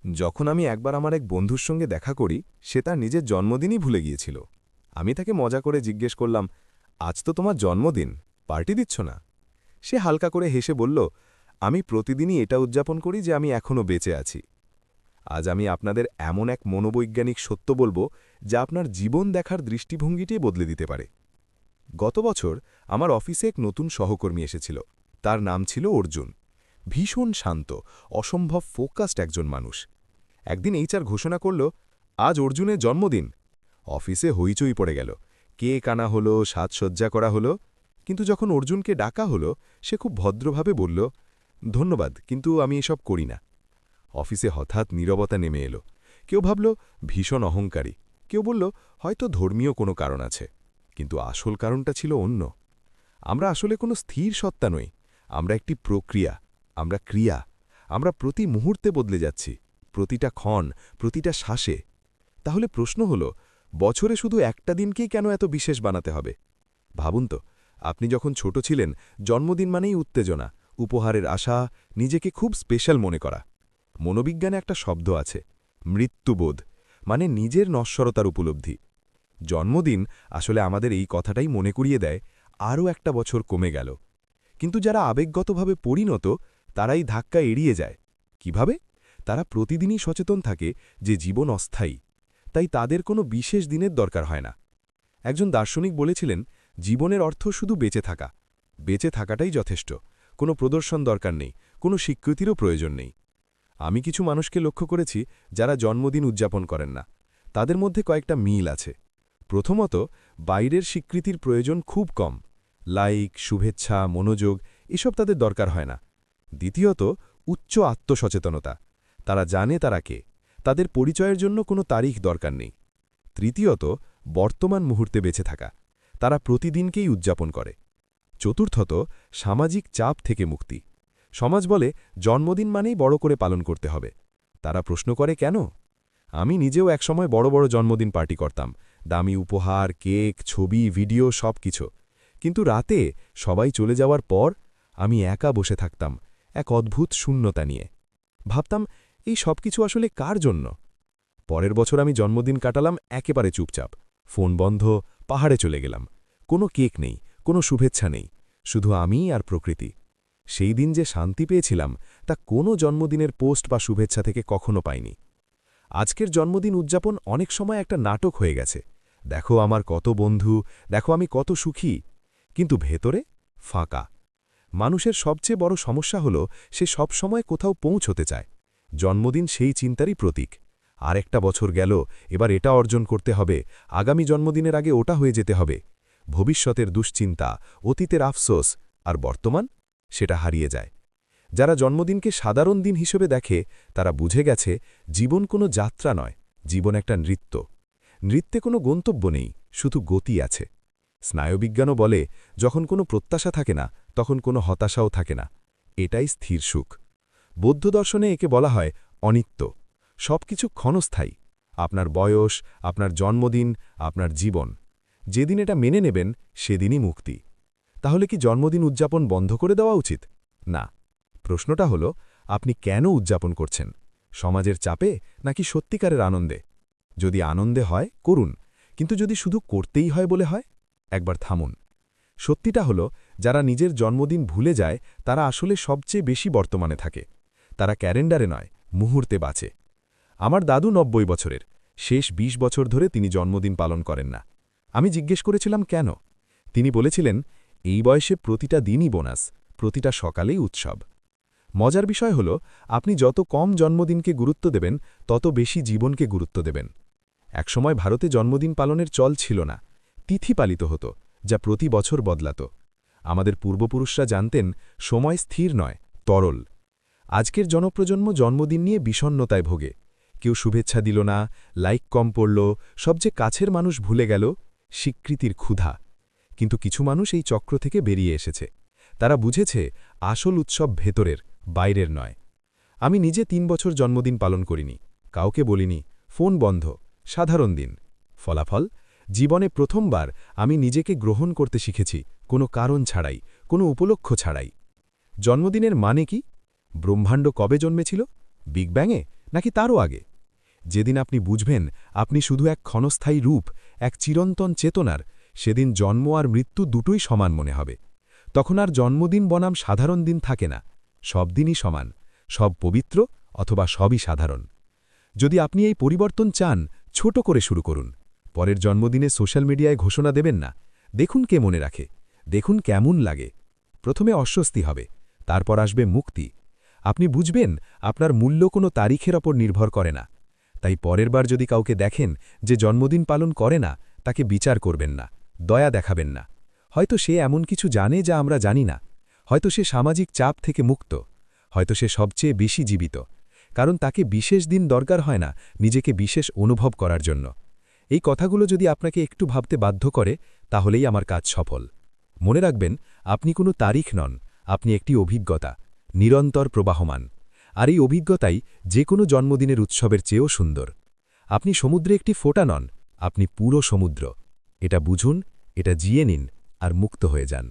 যখন আমি একবার আমার এক বন্ধুর সঙ্গে দেখা করি সে তার নিজের জন্মদিনই ভুলে গিয়েছিল। আমি তাকে মজা করে জিজ্ঞেস করলাম, আজ তো তোমার জন্মদিন, পার্টি দিচ্ছ না? সে হালকা করে হেসে বলল, আমি প্রতিদিনই এটা উদযাপন করি যে আমি এখনও বেঁচে আছি। আজ আমি আপনাদের এমন এক মনোবৈজ্ঞানিক সত্য বলবো যা আপনার জীবন দেখার দৃষ্টিভঙ্গিটাই বদলে দিতে পারে। গত বছর আমার অফিসে এক নতুন সহকর্মী এসেছিল। তার নাম ছিল অর্জুন। ভীষণ শান্ত, অসম্ভব ফোকাসড একজন মানুষ। একদিন এইচআর ঘোষণা করল, আজ অর্জুনের জন্মদিন। অফিসে হইচই পড়ে গেল। কেক আনা হলো, সাজসজ্জা করা হলো। কিন্তু যখন অর্জুনকে ডাকা হলো, সে খুব ভদ্রভাবে বলল, ধন্যবাদ, কিন্তু আমি এসব করি না। অফিসে হঠাৎ নীরবতা নেমে এলো। কেউ ভাবল ভীষণ অহংকারী, কেউ বলল হয়তো ধর্মীয় কোনো কারণ আছে। কিন্তু আসল কারণটা ছিল অন্য। আমরা আসলে কোনো স্থির সত্তা নই। আমরা একটি প্রক্রিয়া, আমরা ক্রিয়া। আমরা প্রতি মুহূর্তে বদলে যাচ্ছি, প্রতিটা ক্ষণ, প্রতিটা শ্বাসে। তাহলে প্রশ্ন হল, বছরে শুধু একটা দিনকেই কেন এত বিশেষ বানাতে হবে? ভাবুন তো, আপনি যখন ছোট ছিলেন, জন্মদিন মানেই উত্তেজনা, উপহারের আশা, নিজেকে খুব স্পেশাল মনে করা। মনোবিজ্ঞানে একটা শব্দ আছে, মৃত্যুবোধ, মানে নিজের নশ্বরতার উপলব্ধি। জন্মদিন আসলে আমাদের এই কথাটাই মনে করিয়ে দেয়, আরও একটা বছর কমে গেল। কিন্তু যারা আবেগগতভাবে পরিণত, তারাই ধাক্কা এড়িয়ে যায়। কিভাবে? তারা প্রতিদিনই সচেতন থাকে যে জীবন অস্থায়ী, তাই তাদের কোনো বিশেষ দিনের দরকার হয় না। একজন দার্শনিক বলেছিলেন, জীবনের অর্থ শুধু বেঁচে থাকা। বেঁচে থাকাটাই যথেষ্ট, কোনো প্রদর্শন দরকার নেই, কোনো স্বীকৃতিরও প্রয়োজন নেই। আমি কিছু মানুষকে লক্ষ্য করেছি যারা জন্মদিন উদযাপন করেন না। তাদের মধ্যে কয়েকটা মিল আছে। প্রথমত, বাইরের স্বীকৃতির প্রয়োজন খুব কম। লাইক, শুভেচ্ছা, মনোযোগ এসব তাদের দরকার হয় না। দ্বিতীয়ত, উচ্চ আত্মসচেতনতা। তারা জানে তারা কে, তাদের পরিচয়ের জন্য কোনো তারিখ দরকার নেই। তৃতীয়ত, বর্তমান মুহূর্তে বেঁচে থাকা। তারা প্রতিদিনকেই উদযাপন করে। চতুর্থত, সামাজিক চাপ থেকে মুক্তি। সমাজ বলে জন্মদিন মানেই বড় করে পালন করতে হবে। তারা প্রশ্ন করে কেন? আমি নিজেও একসময় বড় বড় জন্মদিন পার্টি করতাম, দামি উপহার, কেক, ছবি, ভিডিও সব কিছু। কিন্তু রাতে সবাই চলে যাওয়ার পর আমি একা বসে থাকতাম, এক অদ্ভুত শূন্যতা নিয়ে। ভাবতাম, এই সব কিছু আসলে কার জন্য? পরের বছর আমি জন্মদিন কাটালাম একেবারে চুপচাপ, ফোন বন্ধ, পাহাড়ে চলে গেলাম। কোনো কেক নেই, কোনো শুভেচ্ছা নেই, শুধু আমি আর প্রকৃতি। সেই দিন যে শান্তি পেয়েছিলাম, তা কোনো জন্মদিনের পোস্ট বা শুভেচ্ছা থেকে কখনো পাইনি। আজকের জন্মদিন উদযাপন অনেক সময় একটা নাটক হয়ে গেছে। দেখো আমার কত বন্ধু, দেখো আমি কত সুখী। কিন্তু ভেতরে ফাঁকা। মানুষের সবচেয়ে বড় সমস্যা হল সে সব সময় কোথাও পৌঁছতে চায়। জন্মদিন সেই চিন্তারই প্রতীক। আর একটা বছর গেল, এবার এটা অর্জন করতে হবে, আগামী জন্মদিনের আগে ওটা হয়ে যেতে হবে। ভবিষ্যতের দুশ্চিন্তা, অতীতের আফসোস, আর বর্তমান সেটা হারিয়ে যায়। যারা জন্মদিনকে সাধারণ দিন হিসেবে দেখে, তারা বুঝে গেছে জীবন কোনো যাত্রা নয়, জীবন একটা নৃত্য। নৃত্যে কোনো গন্তব্য নেই, শুধু গতি আছে। স্নায়ুবিজ্ঞানও বলে, যখন কোনো প্রত্যাশা থাকে না, তখন কোনো হতাশাও থাকে না। এটাই স্থির সুখ। বৌদ্ধ দর্শনে একে বলা হয় অনিত্য। সবকিছু ক্ষণস্থায়ী। আপনার বয়স, আপনার জন্মদিন, আপনার জীবন। যেদিন এটা মেনে নেবেন, সেদিনই মুক্তি। তাহলে কি জন্মদিন উদযাপন বন্ধ করে দেওয়া উচিত? না। প্রশ্নটা হল, আপনি কেন উদযাপন করছেন? সমাজের চাপে নাকি সত্যিকারের আনন্দে? যদি আনন্দে হয়, করুন। কিন্তু যদি শুধু করতেই হয় বলে হয়, একবার থামুন। সত্যিটা হল, যারা নিজের জন্মদিন ভুলে যায়, তারা আসলে সবচেয়ে বেশি বর্তমানে থাকে। তারা ক্যালেন্ডারে নয়, মুহূর্তে বাঁচে। আমার দাদু ৯০ বছরের। শেষ ২০ বছর ধরে তিনি জন্মদিন পালন করেন না। আমি জিজ্ঞেস করেছিলাম কেন। তিনি বলেছিলেন, এই বয়সে প্রতিটা দিনই বোনাস, প্রতিটা সকালেই উৎসব। মজার বিষয় হল, আপনি যত কম জন্মদিনকে গুরুত্ব দেবেন, তত বেশি জীবনকে গুরুত্ব দেবেন। একসময় ভারতে জন্মদিন পালনের চল ছিল না। তিথি পালিত হতো, যা প্রতি বছর বদলাত। আমাদের পূর্বপুরুষরা জানতেন, সময় স্থির নয়, তরল। আজকের জনপ্রজন্ম জন্মদিন নিয়ে বিষণ্ণতায় ভোগে। কেউ শুভেচ্ছা দিল না, লাইক কম পড়ল, সবচেয়ে কাছের মানুষ ভুলে গেল, স্বীকৃতির ক্ষুধা। কিন্তু কিছু মানুষ এই চক্র থেকে বেরিয়ে এসেছে। তারা বুঝেছে, আসল উৎসব ভেতরের, বাইরের নয়। আমি নিজে ৩ বছর জন্মদিন পালন করিনি, কাউকে বলিনি, ফোন বন্ধ, সাধারণ দিন। ফলাফল, জীবনে প্রথমবার আমি নিজেকে গ্রহণ করতে শিখেছি, কোনো কারণ ছাড়াই, কোনো উপলক্ষ ছাড়াই। জন্মদিনের মানে কি? ব্রহ্মাণ্ড কবে জন্মেছিল? বিগ ব্যাঙে, নাকি তারও আগে? যেদিন আপনি বুঝবেন আপনি শুধু এক ক্ষণস্থায়ী রূপ, এক চিরন্তন চেতনার, সেদিন জন্ম আর মৃত্যু দুটোই সমান মনে হবে। তখন আর জন্মদিন বনাম সাধারণ দিন থাকে না, সব দিনই সমান, সব পবিত্র অথবা সবই সাধারণ। যদি আপনি এই পরিবর্তন চান, ছোট করে শুরু করুন। পরের জন্মদিনে সোশ্যাল মিডিয়ায় ঘোষণা দেবেন না, দেখুন কে মনে রাখে, দেখুন কেমন লাগে। প্রথমে অস্বস্তি হবে, তারপর আসবে মুক্তি। আপনি বুঝবেন আপনার মূল্য কোনো তারিখের ওপর নির্ভর করে না। তাই পরের বার যদি কাউকে দেখেন যে জন্মদিন পালন করে না, তাকে বিচার করবেন না, দয়া দেখাবেন না। হয়তো সে এমন কিছু জানে যা আমরা জানি না, হয়তো সে সামাজিক চাপ থেকে মুক্ত, হয়তো সে সবচেয়ে বেশি জীবিত, কারণ তাকে বিশেষ দিন দরকার হয় না নিজেকে বিশেষ অনুভব করার জন্য। এই কথাগুলো যদি আপনাকে একটু ভাবতে বাধ্য করে, তাহলেই আমার কাজ সফল। মনে রাখবেন, আপনি কোনো তারিখ নন, আপনি একটি অভিজ্ঞতা, নিরন্তর প্রবাহমান। আর এই অভিজ্ঞতাই যে কোনো জন্মদিনের উৎসবের চেয়েও সুন্দর। আপনি সমুদ্রে একটি ফোঁটা নন, আপনি পুরো সমুদ্র। এটা বুঝুন, এটা জিয়ে নিন, আর মুক্ত হয়ে যান।